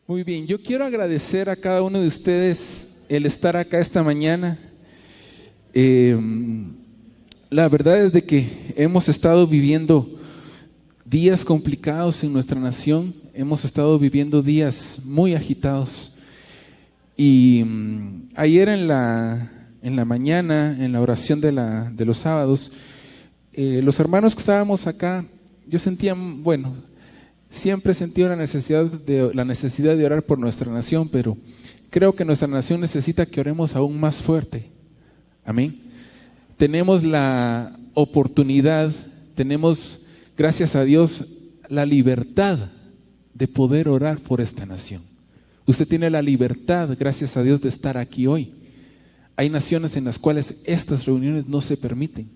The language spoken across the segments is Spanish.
Muy bien, yo quiero agradecer a cada uno de ustedes el estar acá esta mañana. La verdad es de que hemos estado viviendo días complicados en nuestra nación, hemos estado viviendo días muy agitados. Y ayer en la mañana, en la oración de los sábados, los hermanos que estábamos acá, yo sentía, siempre he sentido la necesidad de orar por nuestra nación, pero creo que nuestra nación necesita que oremos aún más fuerte. Amén. Tenemos la oportunidad, tenemos, gracias a Dios, la libertad de poder orar por esta nación. Usted tiene la libertad, gracias a Dios, de estar aquí hoy. Hay naciones en las cuales estas reuniones no se permiten,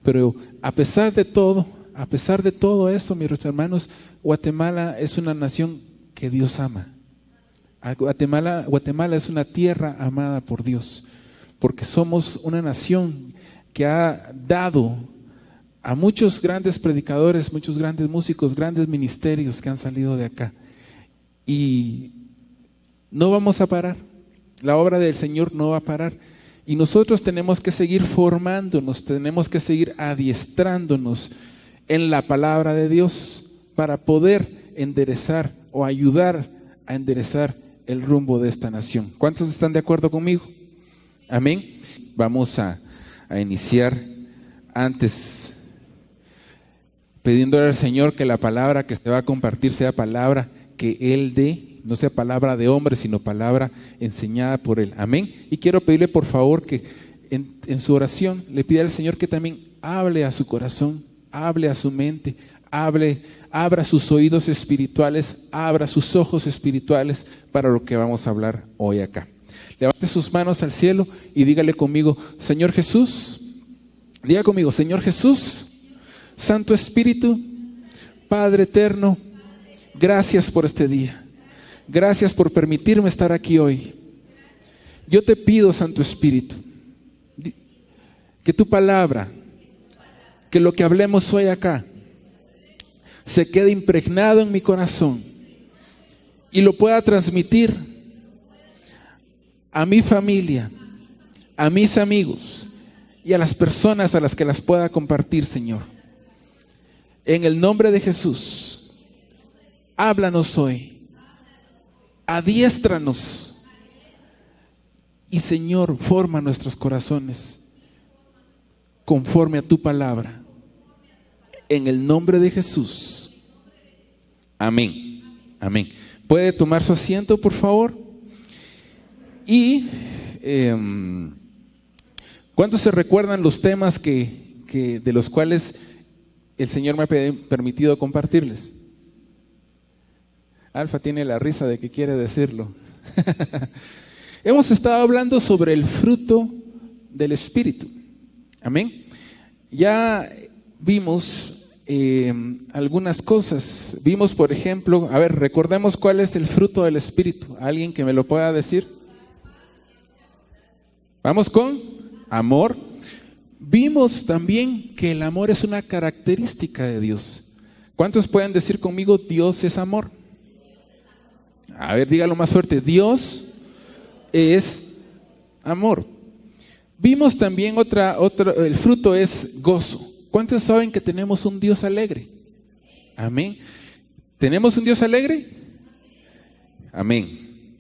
pero a pesar de todo eso, mis hermanos, Guatemala es una nación que Dios ama. Guatemala es una tierra amada por Dios, porque somos una nación que ha dado a muchos grandes predicadores, muchos grandes músicos, grandes ministerios que han salido de acá. Y no vamos a parar, la obra del Señor no va a parar. Y nosotros tenemos que seguir formándonos, tenemos que seguir adiestrándonos en la palabra de Dios para poder enderezar o ayudar a enderezar el rumbo de esta nación. ¿Cuántos están de acuerdo conmigo? Amén. Vamos a iniciar antes pidiéndole al Señor que la palabra que se va a compartir sea palabra que Él dé, no sea palabra de hombre, sino palabra enseñada por Él. Amén. Y quiero pedirle por favor que en su oración le pida al Señor que también hable a su corazón, hable a su mente, abra sus oídos espirituales, abra sus ojos espirituales para lo que vamos a hablar hoy acá. Levante sus manos al cielo y dígale conmigo, Señor Jesús, diga conmigo, Señor Jesús, Santo Espíritu, Padre eterno, gracias por este día. Gracias por permitirme estar aquí hoy. Yo te pido, Santo Espíritu, que tu palabra, que lo que hablemos hoy acá, se quede impregnado en mi corazón y lo pueda transmitir a mi familia, a mis amigos y a las personas a las que las pueda compartir, Señor. En el nombre de Jesús, háblanos hoy. Adiéstranos y, Señor, forma nuestros corazones conforme a tu palabra. En el nombre de Jesús. Amén. Amén. ¿Puede tomar su asiento, por favor? Y ¿cuántos se recuerdan los temas de los cuales el Señor me ha permitido compartirles? Alfa tiene la risa de que quiere decirlo. Hemos estado hablando sobre el fruto del Espíritu. Amén. Ya vimos algunas cosas. Vimos, por ejemplo, recordemos cuál es el fruto del Espíritu. ¿Alguien que me lo pueda decir? Vamos con amor. Vimos también que el amor es una característica de Dios. ¿Cuántos pueden decir conmigo, Dios es amor? A ver, dígalo más fuerte. Dios es amor. Vimos también el fruto es gozo. ¿Cuántos saben que tenemos un Dios alegre? Amén. ¿Tenemos un Dios alegre? Amén.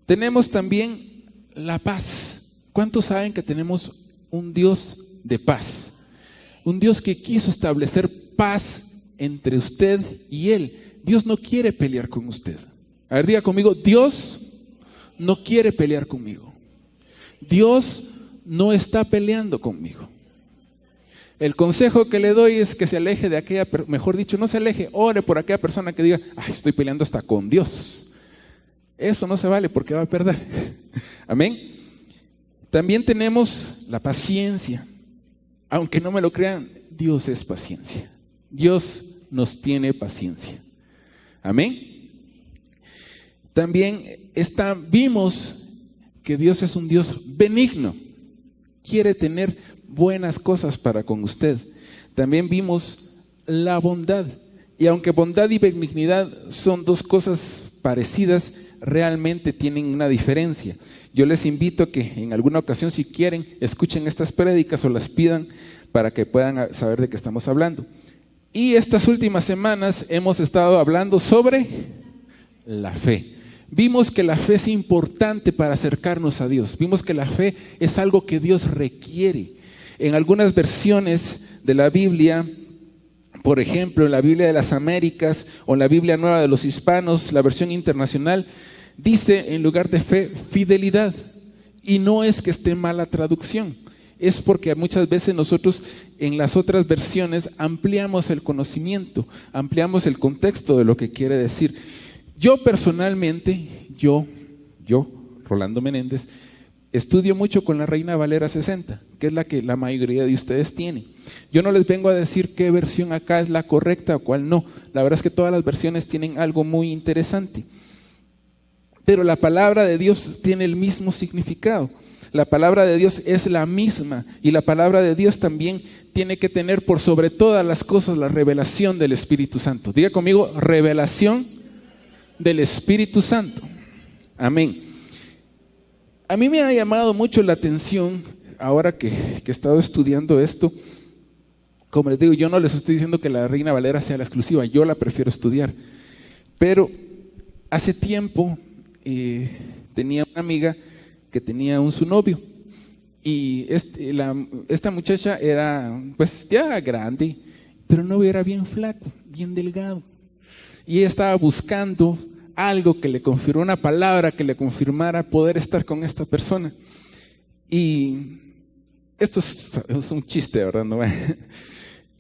Tenemos también la paz. ¿Cuántos saben que tenemos un Dios de paz? Un Dios que quiso establecer paz entre usted y Él. Dios no quiere pelear con usted. A ver, diga conmigo, Dios no quiere pelear conmigo. Dios no está peleando conmigo. El consejo que le doy es que se aleje de aquella, mejor dicho, no se aleje, ore por aquella persona que diga, ay, estoy peleando hasta con Dios. Eso no se vale porque va a perder. Amén. También tenemos la paciencia. Aunque no me lo crean, Dios es paciencia. Dios nos tiene paciencia. Amén. También vimos que Dios es un Dios benigno. Quiere tener buenas cosas para con usted. También vimos la bondad. Y aunque bondad y benignidad son dos cosas parecidas, realmente tienen una diferencia. Yo les invito a que en alguna ocasión, si quieren, escuchen estas prédicas o las pidan para que puedan saber de qué estamos hablando. Y estas últimas semanas hemos estado hablando sobre la fe. Vimos que la fe es importante para acercarnos a Dios. Vimos que la fe es algo que Dios requiere. En algunas versiones de la Biblia, por ejemplo, en la Biblia de las Américas o en la Biblia Nueva de los Hispanos, la versión internacional, dice en lugar de fe, fidelidad. Y no es que esté mal la traducción, es porque muchas veces nosotros en las otras versiones ampliamos el conocimiento, ampliamos el contexto de lo que quiere decir. Yo personalmente, Rolando Menéndez, estudio mucho con la Reina Valera 60, que es la que la mayoría de ustedes tienen. Yo no les vengo a decir qué versión acá es la correcta o cuál no. La verdad es que todas las versiones tienen algo muy interesante. Pero la palabra de Dios tiene el mismo significado. La palabra de Dios es la misma y la palabra de Dios también tiene que tener por sobre todas las cosas la revelación del Espíritu Santo. Diga conmigo, revelación del Espíritu Santo. Amén. A mí me ha llamado mucho la atención, ahora que he estado estudiando esto, como les digo, yo no les estoy diciendo que la Reina Valera sea la exclusiva, yo la prefiero estudiar. Pero hace tiempo tenía una amiga que tenía su novio y esta muchacha era pues ya grande, pero el novio era bien flaco, bien delgado. Y ella estaba buscando algo que le confirmara, una palabra que le confirmara poder estar con esta persona. Y esto es un chiste, ¿verdad? ¿No?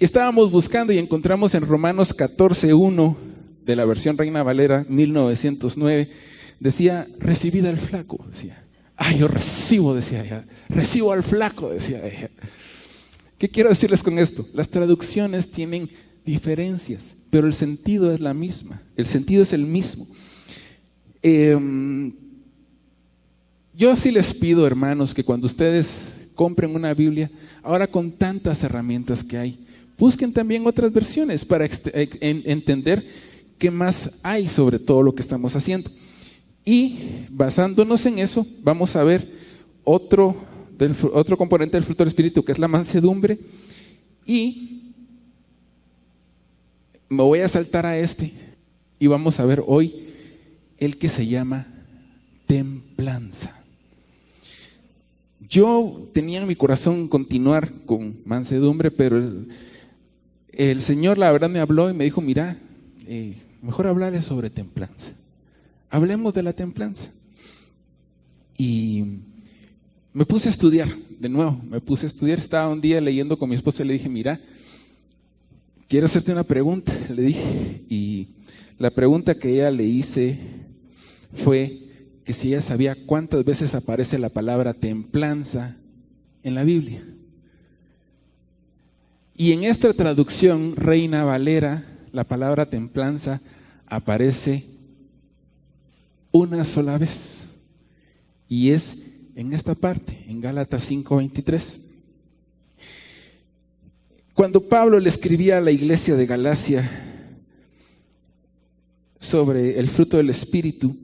Estábamos buscando y encontramos en Romanos 14:1 de la versión Reina Valera 1909, decía, recibid al flaco, decía. Yo recibo, decía ella, recibo al flaco, decía ella. ¿Qué quiero decirles con esto? Las traducciones tienen diferencias, pero el sentido es la misma, el sentido es el mismo. Yo sí les pido, hermanos, que cuando ustedes compren una Biblia, ahora con tantas herramientas que hay, busquen también otras versiones para entender qué más hay sobre todo lo que estamos haciendo. Y basándonos en eso, vamos a ver otro componente del fruto del Espíritu, que es la mansedumbre, y me voy a saltar a y vamos a ver hoy el que se llama templanza. Yo tenía en mi corazón continuar con mansedumbre, pero el Señor la verdad me habló y me dijo, mira, mejor hablarles sobre templanza. Hablemos de la templanza. Y me puse a estudiar, de nuevo, estaba un día leyendo con mi esposa y le dije, mira, quiero hacerte una pregunta, le dije, y la pregunta que ella le hice fue que si ella sabía cuántas veces aparece la palabra templanza en la Biblia. Y en esta traducción, Reina Valera, la palabra templanza aparece una sola vez, y es en esta parte, en Gálatas 5:23. Cuando Pablo le escribía a la iglesia de Galacia sobre el fruto del Espíritu,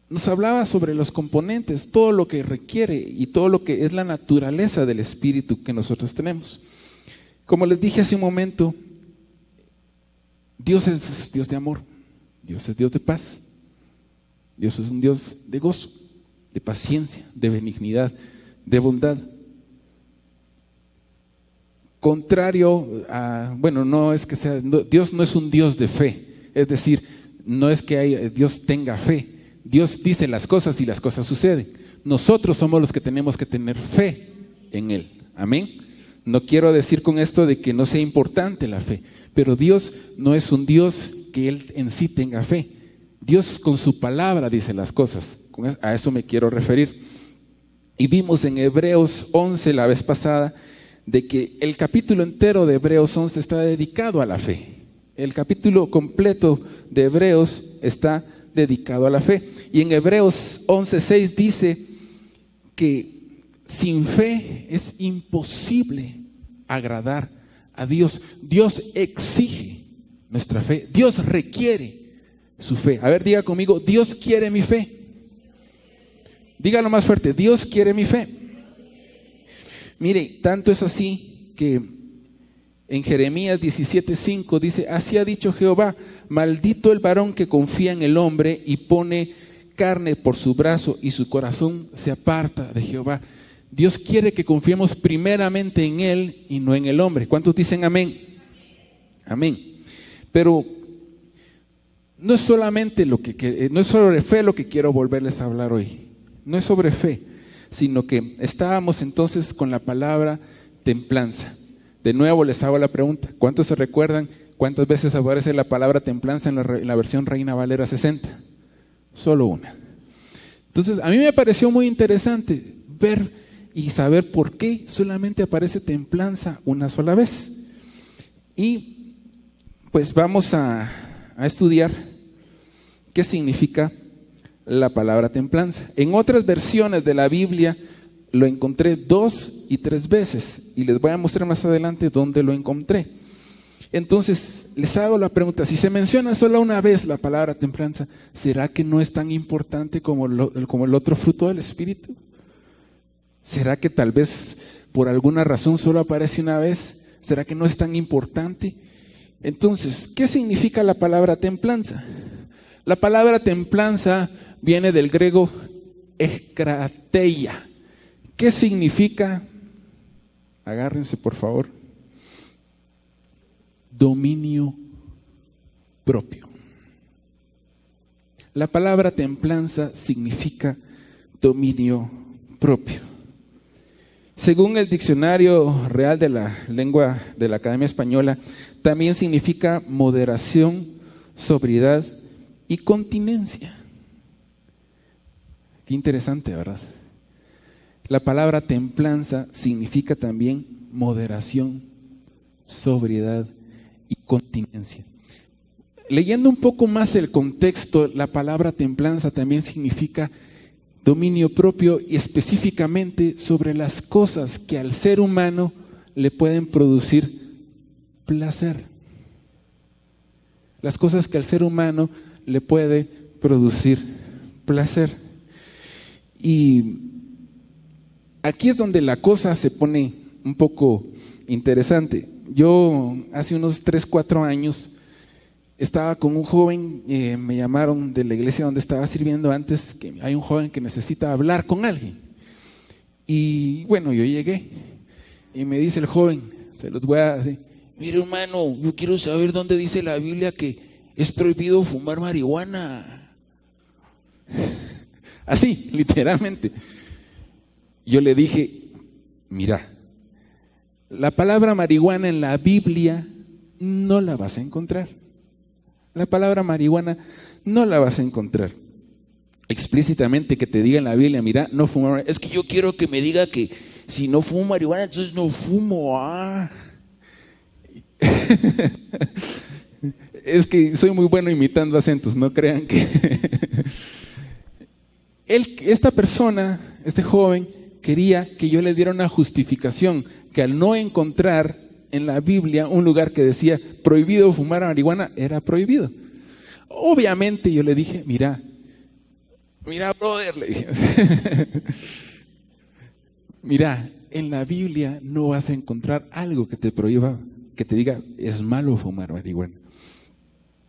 nos hablaba sobre los componentes, todo lo que requiere y todo lo que es la naturaleza del Espíritu que nosotros tenemos. Como les dije hace un momento, Dios es Dios de amor, Dios es Dios de paz, Dios es un Dios de gozo, de paciencia, de benignidad, de bondad. Contrario a, no es que sea, Dios no es un Dios de fe, es decir, no es que Dios tenga fe. Dios dice las cosas y las cosas suceden. Nosotros somos los que tenemos que tener fe en Él. Amén. No quiero decir con esto de que no sea importante la fe, pero Dios no es un Dios que Él en sí tenga fe. Dios con su palabra dice las cosas. A eso me quiero referir. Y vimos en Hebreos 11 la vez pasada de que el capítulo entero de Hebreos 11 está dedicado a la fe. El capítulo completo de Hebreos está dedicado a la fe. Y en Hebreos 11:6 dice que sin fe es imposible agradar a Dios. Dios exige nuestra fe, Dios requiere su fe. A ver, diga conmigo, Dios quiere mi fe. Dígalo más fuerte, Dios quiere mi fe. Mire, tanto es así que en Jeremías 17:5 dice, así ha dicho Jehová, maldito el varón que confía en el hombre y pone carne por su brazo y su corazón se aparta de Jehová. Dios quiere que confiemos primeramente en Él y no en el hombre. ¿Cuántos dicen amén? Amén. Pero no es solamente no es sobre fe lo que quiero volverles a hablar hoy. No es sobre fe, sino que estábamos entonces con la palabra templanza. De nuevo les hago la pregunta, ¿cuántos se recuerdan cuántas veces aparece la palabra templanza en la versión Reina Valera 60? Solo una. Entonces, a mí me pareció muy interesante ver y saber por qué solamente aparece templanza una sola vez. Y pues vamos a estudiar qué significa la palabra templanza. En otras versiones de la Biblia lo encontré 2 y 3 veces y les voy a mostrar más adelante dónde lo encontré. Entonces les hago la pregunta, si se menciona solo una vez la palabra templanza, ¿será que no es tan importante como el otro fruto del Espíritu? ¿Será que tal vez por alguna razón solo aparece una vez? ¿Será que no es tan importante? Entonces, ¿qué significa la palabra templanza? La palabra templanza viene del griego eskrateia. ¿Qué significa? Agárrense por favor. Dominio propio. La palabra templanza significa dominio propio. Según el diccionario real de la lengua de la Academia Española, también significa moderación, sobriedad y continencia. Qué interesante, ¿verdad? La palabra templanza significa también moderación, sobriedad y continencia. Leyendo un poco más el contexto, la palabra templanza también significa dominio propio y específicamente sobre las cosas que al ser humano le pueden producir placer. Las cosas que al ser humano le puede producir placer. Y aquí es donde la cosa se pone un poco interesante. Yo hace unos 3, 4 años estaba con un joven, me llamaron de la iglesia donde estaba sirviendo antes, que hay un joven que necesita hablar con alguien. Y bueno, yo llegué y me dice el joven, se los voy a decir, mire hermano, yo quiero saber dónde dice la Biblia que es prohibido fumar marihuana. Así, literalmente. Yo le dije, mira, la palabra marihuana en la Biblia no la vas a encontrar. La palabra marihuana no la vas a encontrar explícitamente que te diga en la Biblia, mira, no fumar. Es que yo quiero que me diga que si no fumo marihuana, entonces no fumo. Es que soy muy bueno imitando acentos, no crean que... Esta persona, este joven, quería que yo le diera una justificación, que al no encontrar en la Biblia un lugar que decía prohibido fumar marihuana, era prohibido. Obviamente yo le dije, mira brother, le dije, mira, en la Biblia no vas a encontrar algo que te prohíba, que te diga es malo fumar marihuana.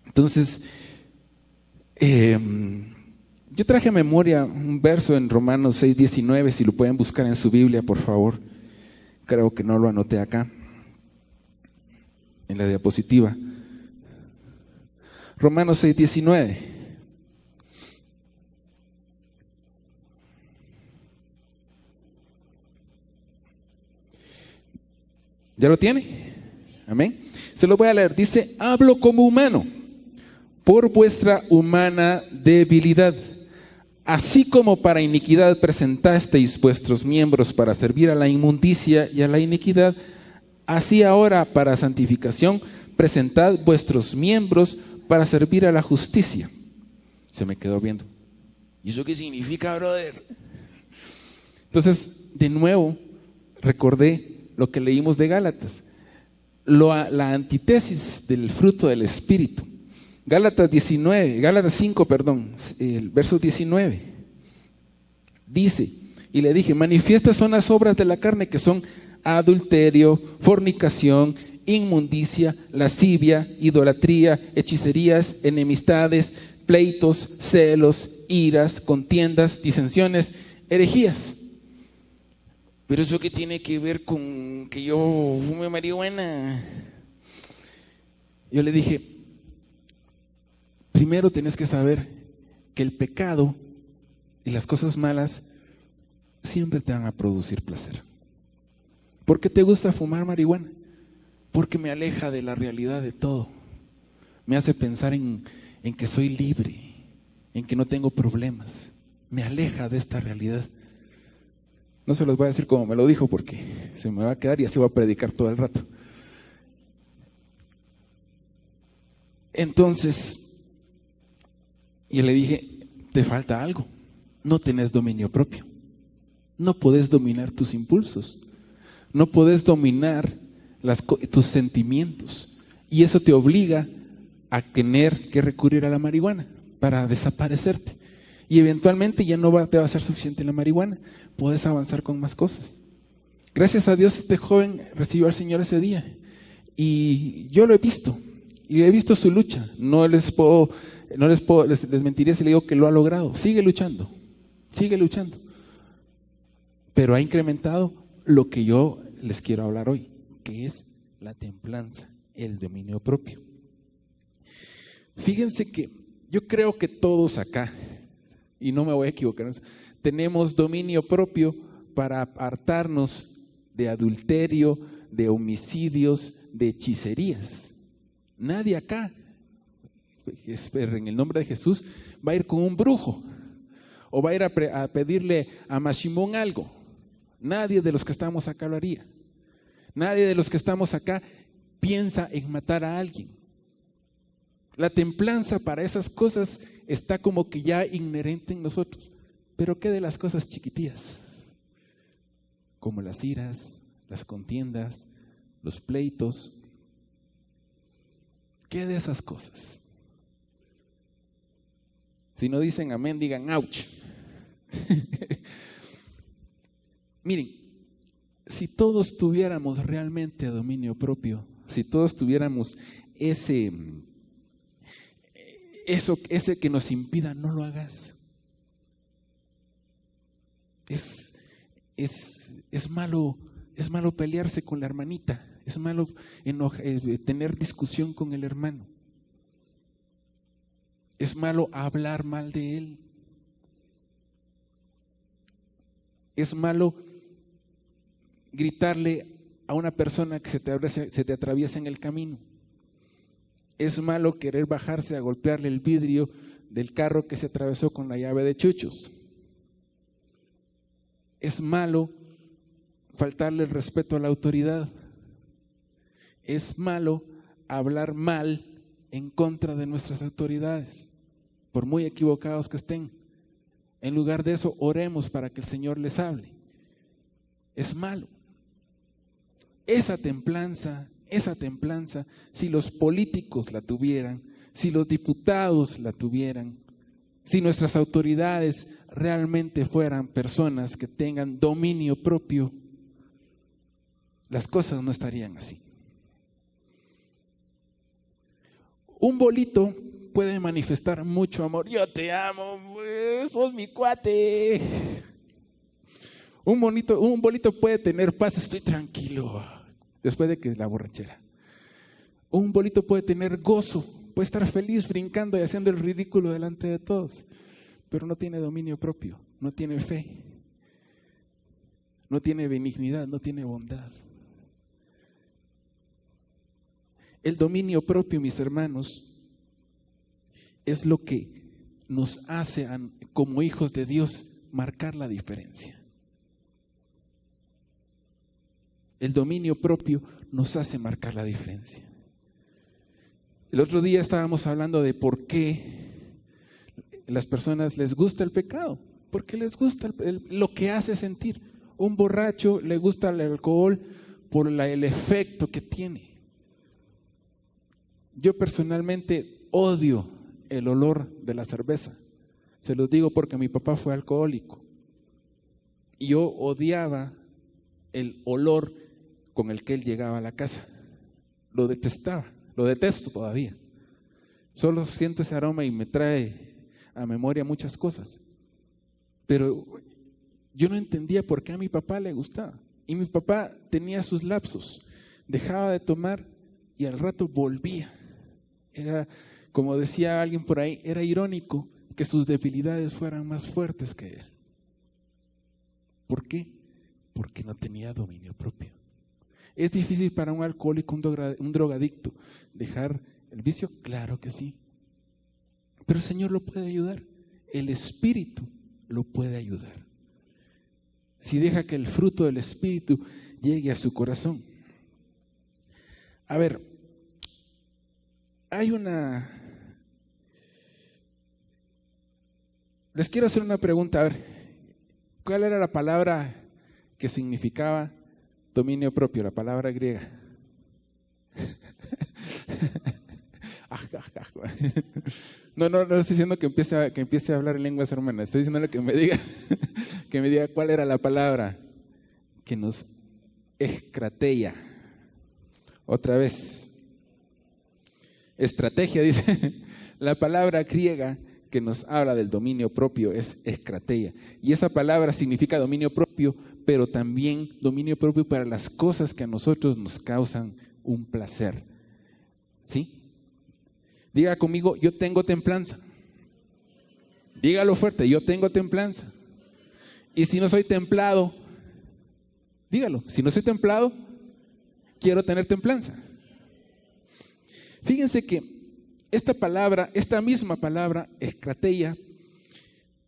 Entonces, yo traje a memoria un verso en Romanos 6:19, si lo pueden buscar en su Biblia, por favor. Creo que no lo anoté acá, en la diapositiva. Romanos 6:19. ¿Ya lo tiene? Amén. Se lo voy a leer. Dice, hablo como humano, por vuestra humana debilidad. Así como para iniquidad presentasteis vuestros miembros para servir a la inmundicia y a la iniquidad, así ahora para santificación presentad vuestros miembros para servir a la justicia. Se me quedó viendo. ¿Y eso qué significa, brother? Entonces, de nuevo, recordé lo que leímos de Gálatas. La antítesis del fruto del Espíritu Gálatas 5, el verso 19. Dice, y le dije, manifiestas son las obras de la carne, que son adulterio, fornicación, inmundicia, lascivia, idolatría, hechicerías, enemistades, pleitos, celos, iras, contiendas, disensiones, herejías. Pero eso, ¿qué tiene que ver con que yo fume marihuana? Yo le dije, primero tenés que saber que el pecado y las cosas malas siempre te van a producir placer. ¿Por qué te gusta fumar marihuana? Porque me aleja de la realidad de todo. Me hace pensar en que soy libre, en que no tengo problemas. Me aleja de esta realidad. No se los voy a decir como me lo dijo, porque se me va a quedar y así voy a predicar todo el rato. Entonces, yo le dije, te falta algo. No tenés dominio propio. No podés dominar tus impulsos. No podés dominar tus sentimientos. Y eso te obliga a tener que recurrir a la marihuana para desaparecerte. Y eventualmente ya no te va a ser suficiente la marihuana. Podés avanzar con más cosas. Gracias a Dios, este joven recibió al Señor ese día. Y yo lo he visto. Y he visto su lucha. No les mentiría si le digo que lo ha logrado. Sigue luchando. Pero ha incrementado lo que yo les quiero hablar hoy, que es la templanza, el dominio propio. Fíjense que yo creo que todos acá, y no me voy a equivocar, tenemos dominio propio para apartarnos de adulterio, de homicidios, de hechicerías. Nadie acá, en el nombre de Jesús, va a ir con un brujo o va a ir a pedirle a Mashimón algo. Nadie de los que estamos acá lo haría. Nadie de los que estamos acá piensa en matar a alguien. La templanza para esas cosas está como que ya inherente en nosotros. Pero ¿qué de las cosas chiquitillas? Como las iras, las contiendas, los pleitos. ¿Qué de esas cosas? Si no dicen amén, digan ouch. Miren, si todos tuviéramos realmente dominio propio, si todos tuviéramos ese que nos impida, no lo hagas. Es malo pelearse con la hermanita, es malo tener discusión con el hermano, es malo hablar mal de él, es malo gritarle a una persona que se te atraviesa en el camino. Es malo querer bajarse a golpearle el vidrio del carro que se atravesó con la llave de chuchos. Es malo faltarle el respeto a la autoridad. Es malo hablar mal en contra de nuestras autoridades, por muy equivocados que estén. En lugar de eso, oremos para que el Señor les hable. Es malo. Esa templanza, si los políticos la tuvieran, si los diputados la tuvieran, si nuestras autoridades realmente fueran personas que tengan dominio propio, las cosas no estarían así. Un bolito puede manifestar mucho amor. Yo te amo, sos mi cuate. Un bolito puede tener paz, estoy tranquilo, después de que la borrachera. Un bolito puede tener gozo, puede estar feliz brincando y haciendo el ridículo delante de todos, pero no tiene dominio propio, no tiene fe, no tiene benignidad, no tiene bondad. El dominio propio, mis hermanos, es lo que nos hace como hijos de Dios marcar la diferencia. El dominio propio nos hace marcar la diferencia. El otro día estábamos hablando de por qué las personas les gusta el pecado. Porque les gusta lo que hace sentir. Un borracho le gusta el alcohol por el efecto que tiene. Yo personalmente odio el olor de la cerveza. Se los digo porque mi papá fue alcohólico. Y yo odiaba el olor con el que él llegaba a la casa. Lo detestaba, lo detesto todavía. Solo siento ese aroma y me trae a memoria muchas cosas. Pero yo no entendía por qué a mi papá le gustaba. Y mi papá tenía sus lapsos. Dejaba de tomar y al rato volvía. Era, como decía alguien por ahí, era irónico que sus debilidades fueran más fuertes que él. ¿Por qué? Porque no tenía dominio propio. ¿Es difícil para un alcohólico, un drogadicto, dejar el vicio? Claro que sí. Pero el Señor lo puede ayudar. El Espíritu lo puede ayudar. Si deja que el fruto del Espíritu llegue a su corazón. A ver, les quiero hacer una pregunta. A ver, ¿cuál era la palabra que significaba dominio propio? La palabra griega. No estoy diciendo que empiece a hablar en lenguas hermanas. Estoy diciéndole que me diga cuál era la palabra que nos escrateia. Otra vez. Estrategia, dice. La palabra griega que nos habla del dominio propio es escrateia. Y esa palabra significa dominio propio, pero también dominio propio para las cosas que a nosotros nos causan un placer. ¿Sí? Diga conmigo, yo tengo templanza. Dígalo fuerte, yo tengo templanza. Y si no soy templado, dígalo, si no soy templado, quiero tener templanza. Fíjense que esta misma palabra, escrateia,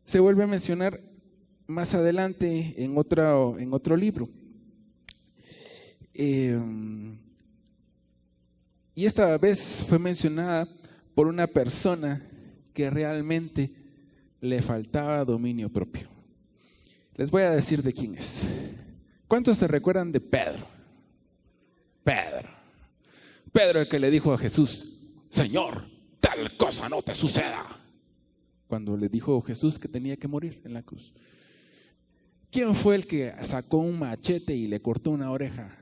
se vuelve a mencionar más adelante en otro libro. Y esta vez fue mencionada por una persona que realmente le faltaba dominio propio. Les voy a decir de quién es. ¿Cuántos se recuerdan de Pedro? Pedro, el que le dijo a Jesús, Señor, tal cosa no te suceda. Cuando le dijo Jesús que tenía que morir en la cruz. ¿Quién fue el que sacó un machete y le cortó una oreja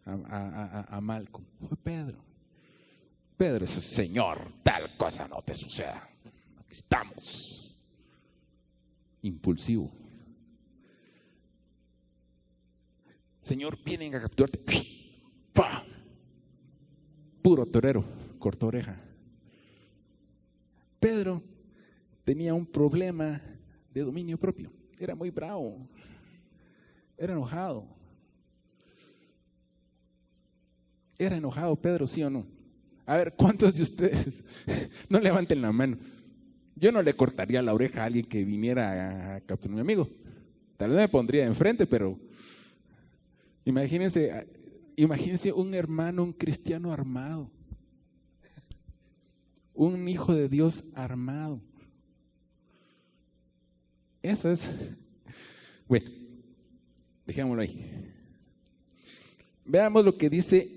a Malcolm? Fue Pedro. Pedro es, Señor, tal cosa no te suceda. Aquí estamos. Impulsivo. Señor, vienen a capturarte. ¡Pah! Puro torero, cortó oreja. Pedro tenía un problema de dominio propio. Era muy bravo. Era enojado. ¿Era enojado Pedro, sí o no? A ver, ¿cuántos de ustedes? No levanten la mano. Yo no le cortaría la oreja a alguien que viniera a capturar a mi amigo. Tal vez me pondría enfrente, pero imagínense un hermano, un cristiano armado. Un hijo de Dios armado. Eso es. Bueno, dejémoslo ahí. Veamos lo que dice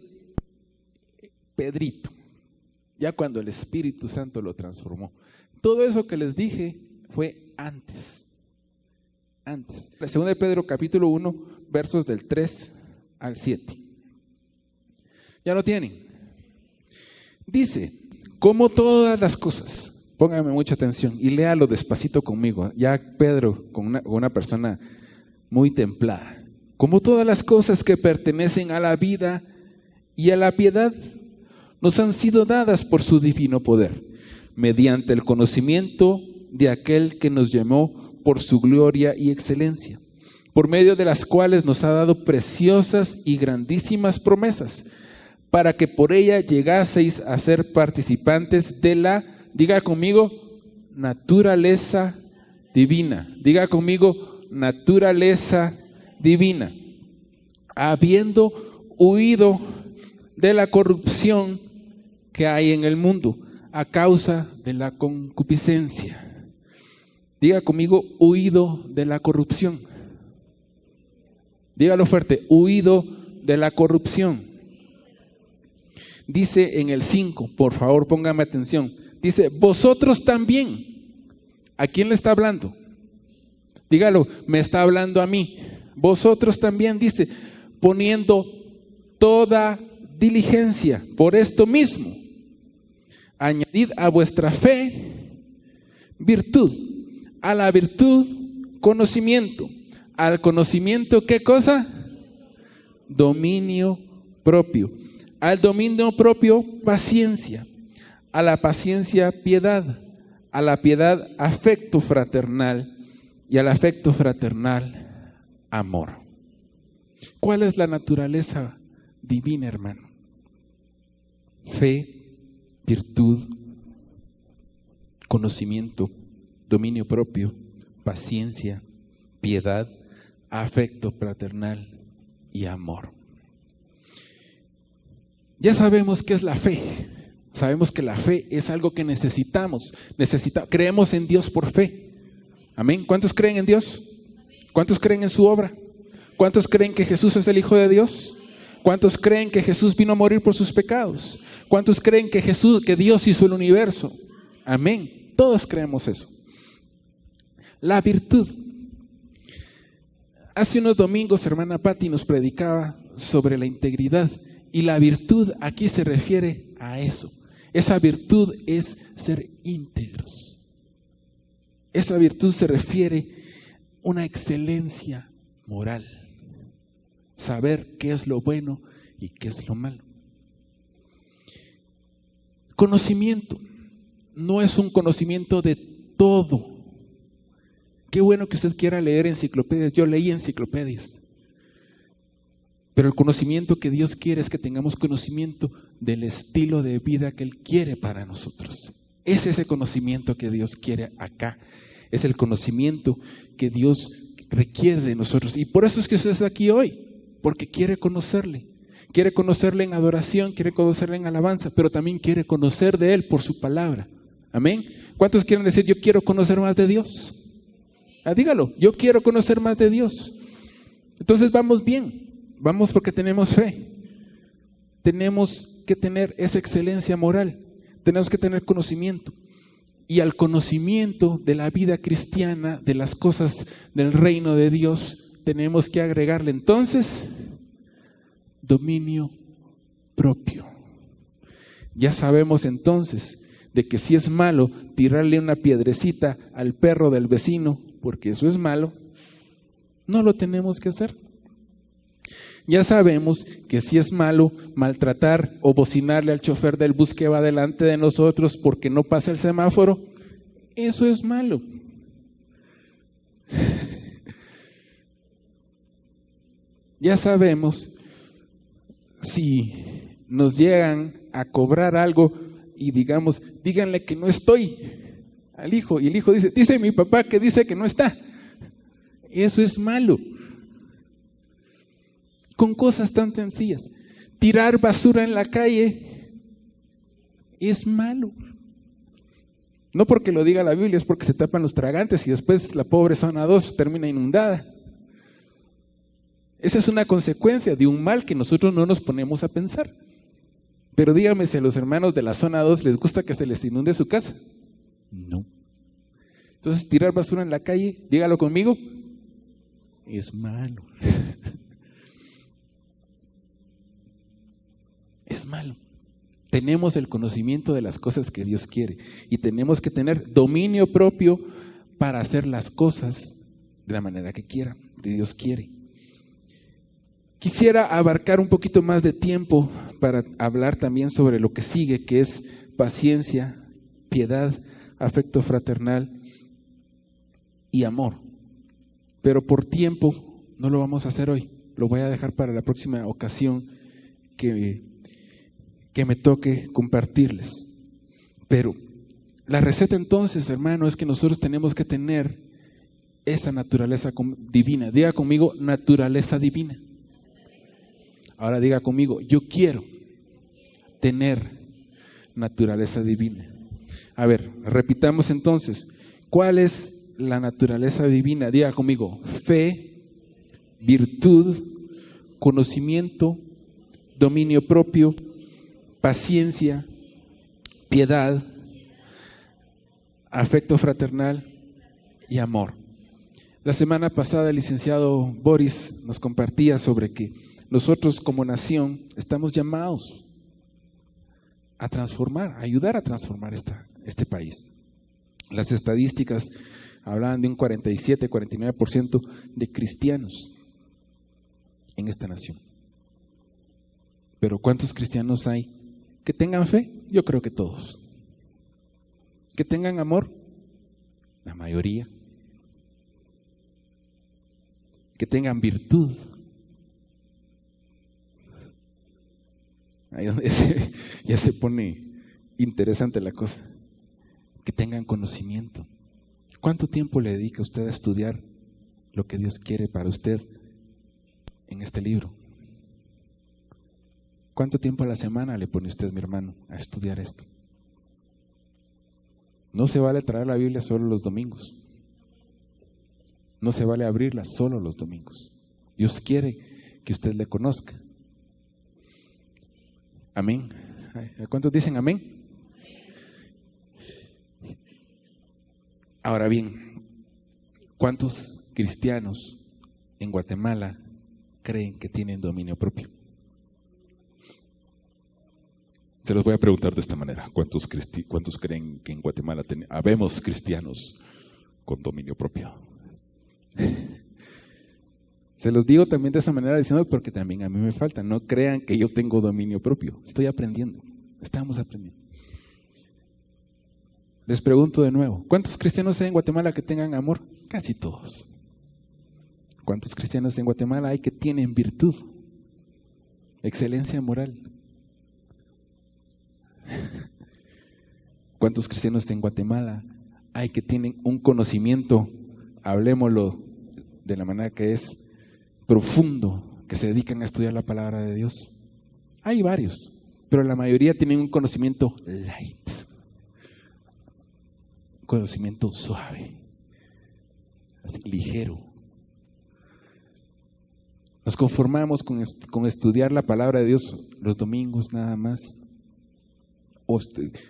Pedrito, ya cuando el Espíritu Santo lo transformó. Todo eso que les dije fue antes. La segunda de Pedro capítulo 1, versos del 3 al 7. ¿Ya lo tienen? Dice, como todas las cosas, pónganme mucha atención y léalo despacito conmigo, ya Pedro con una persona muy templada. Como todas las cosas que pertenecen a la vida y a la piedad, nos han sido dadas por su divino poder, mediante el conocimiento de aquel que nos llamó por su gloria y excelencia, por medio de las cuales nos ha dado preciosas y grandísimas promesas, para que por ella llegaseis a ser participantes de la, diga conmigo, naturaleza divina. Diga conmigo, naturaleza divina. Habiendo huido de la corrupción que hay en el mundo a causa de la concupiscencia. Diga conmigo, huido de la corrupción. Dígalo fuerte, huido de la corrupción. Dice en el 5, por favor póngame atención, dice, vosotros también. ¿A quién le está hablando? Dígalo, me está hablando a mí. Vosotros también, dice, poniendo toda diligencia por esto mismo, añadid a vuestra fe virtud, a la virtud conocimiento, al conocimiento ¿qué cosa? Dominio propio, al dominio propio paciencia, a la paciencia piedad, a la piedad afecto fraternal y al afecto fraternal amor. ¿Cuál es la naturaleza divina, hermano? Fe, virtud, conocimiento, dominio propio, paciencia, piedad, afecto fraternal y amor. Ya sabemos qué es la fe. Sabemos que la fe es algo que necesitamos. Creemos en Dios por fe. Amén. ¿Cuántos creen en Dios? ¿Cuántos creen en su obra? ¿Cuántos creen que Jesús es el Hijo de Dios? ¿Cuántos creen que Jesús vino a morir por sus pecados? ¿Cuántos creen que Dios hizo el universo? Amén. Todos creemos eso. La virtud. Hace unos domingos, hermana Patti nos predicaba sobre la integridad. Y la virtud aquí se refiere a eso. Esa virtud es ser íntegros. Esa virtud se refiere a una excelencia moral. Saber qué es lo bueno y qué es lo malo. Conocimiento. No es un conocimiento de todo. Qué bueno que usted quiera leer enciclopedias. Yo leí enciclopedias. Pero el conocimiento que Dios quiere es que tengamos conocimiento del estilo de vida que Él quiere para nosotros. Es ese conocimiento que Dios quiere acá. Es el conocimiento que Dios requiere de nosotros. Y por eso es que usted está aquí hoy. Porque quiere conocerle. Quiere conocerle en adoración, quiere conocerle en alabanza, pero también quiere conocer de Él por su palabra. Amén. ¿Cuántos quieren decir, yo quiero conocer más de Dios? Dígalo, yo quiero conocer más de Dios. Entonces vamos bien. Vamos porque tenemos fe. Tenemos que tener esa excelencia moral. Tenemos que tener conocimiento. Y al conocimiento de la vida cristiana, de las cosas del reino de Dios, tenemos que agregarle entonces dominio propio. Ya sabemos entonces de que si es malo tirarle una piedrecita al perro del vecino, porque eso es malo, no lo tenemos que hacer. Ya sabemos que si es malo maltratar o bocinarle al chofer del bus que va delante de nosotros porque no pasa el semáforo, eso es malo. Ya sabemos si nos llegan a cobrar algo y digamos, díganle que no estoy al hijo, y el hijo dice mi papá que dice que no está. Eso es malo. Con cosas tan sencillas. Tirar basura en la calle es malo. No porque lo diga la Biblia, es porque se tapan los tragantes y después la pobre zona 2 termina inundada. Esa es una consecuencia de un mal que nosotros no nos ponemos a pensar. Pero dígame si a los hermanos de la zona 2 les gusta que se les inunde su casa. No. Entonces tirar basura en la calle, dígalo conmigo, es malo. Es malo. Tenemos el conocimiento de las cosas que Dios quiere y tenemos que tener dominio propio para hacer las cosas de la manera que quiera, que Dios quiere. Quisiera abarcar un poquito más de tiempo para hablar también sobre lo que sigue, que es paciencia, piedad, afecto fraternal y amor. Pero por tiempo no lo vamos a hacer hoy, lo voy a dejar para la próxima ocasión que me toque compartirles. Pero la receta entonces, hermano, es que nosotros tenemos que tener esa naturaleza divina. Diga conmigo, naturaleza divina. Ahora diga conmigo, yo quiero tener naturaleza divina. A ver, repitamos entonces, ¿cuál es la naturaleza divina? Diga conmigo, fe, virtud, conocimiento, dominio propio, paciencia, piedad, afecto fraternal y amor. La semana pasada el licenciado Boris nos compartía sobre que nosotros como nación estamos llamados a transformar, a ayudar a transformar este país. Las estadísticas hablaban de un 47, 49% de cristianos en esta nación. Pero ¿cuántos cristianos hay que tengan fe? Yo creo que todos. ¿Que tengan amor? La mayoría. ¿Que tengan virtud? Ahí donde ya se pone interesante la cosa. Que tengan conocimiento. ¿Cuánto tiempo le dedica usted a estudiar lo que Dios quiere para usted en este libro? ¿Cuánto tiempo a la semana le pone usted, mi hermano, a estudiar esto? No se vale traer la Biblia solo los domingos. No se vale abrirla solo los domingos. Dios quiere que usted le conozca. Amén. ¿Cuántos dicen amén? Ahora bien, ¿cuántos cristianos en Guatemala creen que tienen dominio propio? Se los voy a preguntar de esta manera. ¿Cuántos creen que en Guatemala habemos cristianos con dominio propio? Se los digo también de esa manera diciendo porque también a mí me falta. No crean que yo tengo dominio propio. Estoy aprendiendo. Estamos aprendiendo. Les pregunto de nuevo. ¿Cuántos cristianos hay en Guatemala que tengan amor? Casi todos. ¿Cuántos cristianos en Guatemala hay que tienen virtud? Excelencia moral. ¿Cuántos cristianos en Guatemala hay que tienen un conocimiento, hablemoslo de la manera que es, profundo, que se dedican a estudiar la palabra de Dios? Hay varios, pero la mayoría tienen un conocimiento light, un conocimiento suave, así, ligero. Nos conformamos con estudiar la palabra de Dios los domingos nada más.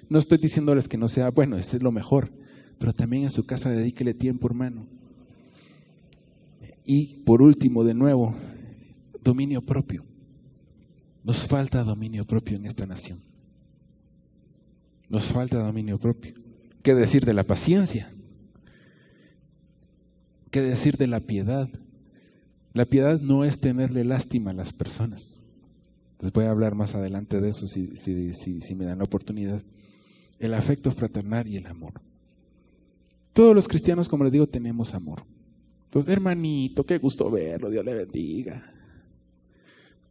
No estoy diciéndoles que no sea bueno, ese es lo mejor, pero también en su casa dedíquele tiempo, hermano. Y por último, de nuevo, dominio propio. Nos falta dominio propio en esta nación. Nos falta dominio propio. ¿Qué decir de la paciencia? ¿Qué decir de la piedad? La piedad no es tenerle lástima a las personas. Les voy a hablar más adelante de eso si me dan la oportunidad. El afecto fraternal y el amor. Todos los cristianos, como les digo, tenemos amor. Pues hermanito, qué gusto verlo, Dios le bendiga.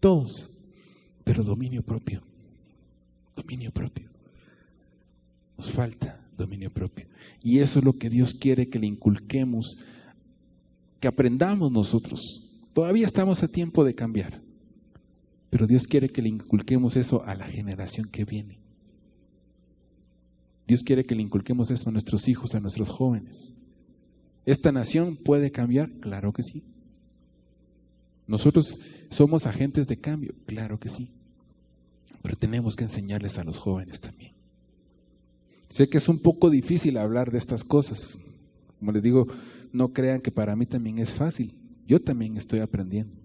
Todos, pero dominio propio. Dominio propio. Nos falta dominio propio. Y eso es lo que Dios quiere que le inculquemos, que aprendamos nosotros. Todavía estamos a tiempo de cambiar. Pero Dios quiere que le inculquemos eso a la generación que viene. Dios quiere que le inculquemos eso a nuestros hijos, a nuestros jóvenes. ¿Esta nación puede cambiar? Claro que sí. ¿Nosotros somos agentes de cambio? Claro que sí. Pero tenemos que enseñarles a los jóvenes también. Sé que es un poco difícil hablar de estas cosas. Como les digo, no crean que para mí también es fácil. Yo también estoy aprendiendo.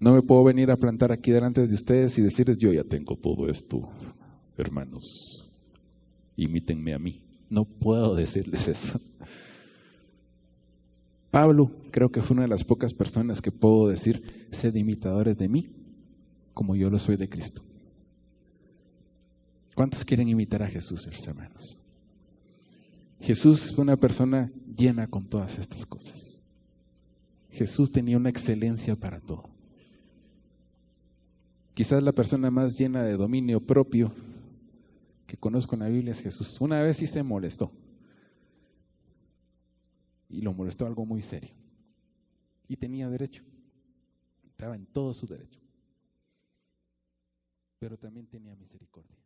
No me puedo venir a plantar aquí delante de ustedes y decirles, yo ya tengo todo esto, hermanos, imítenme a mí. No puedo decirles eso. Pablo creo que fue una de las pocas personas que puedo decir, sed imitadores de mí, como yo lo soy de Cristo. ¿Cuántos quieren imitar a Jesús, mis hermanos? Jesús fue una persona llena con todas estas cosas. Jesús tenía una excelencia para todo. Quizás la persona más llena de dominio propio que conozco en la Biblia es Jesús. Una vez sí se molestó. Y lo molestó algo muy serio. Y tenía derecho. Estaba en todo su derecho. Pero también tenía misericordia.